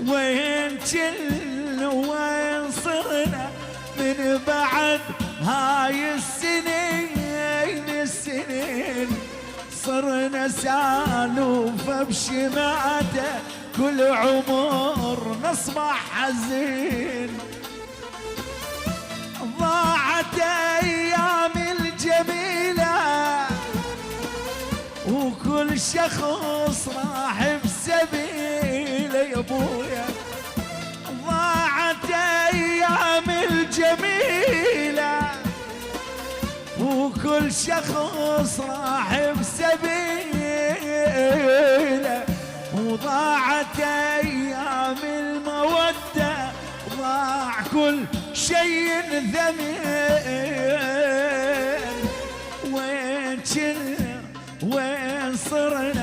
وين كل وين صرنا من بعد هاي السنين صرنا سالوفة بشماتة كل عمر نصبح حزين. ضاعت ايام الجميلة وكل شخص راح بسبيله يا ابويا. ضاعت ايام الجميلة وكل شخص راح بسبيله. وضاعت ايام المودة ضاع كل شيء ثمين. وين كنا وين صرنا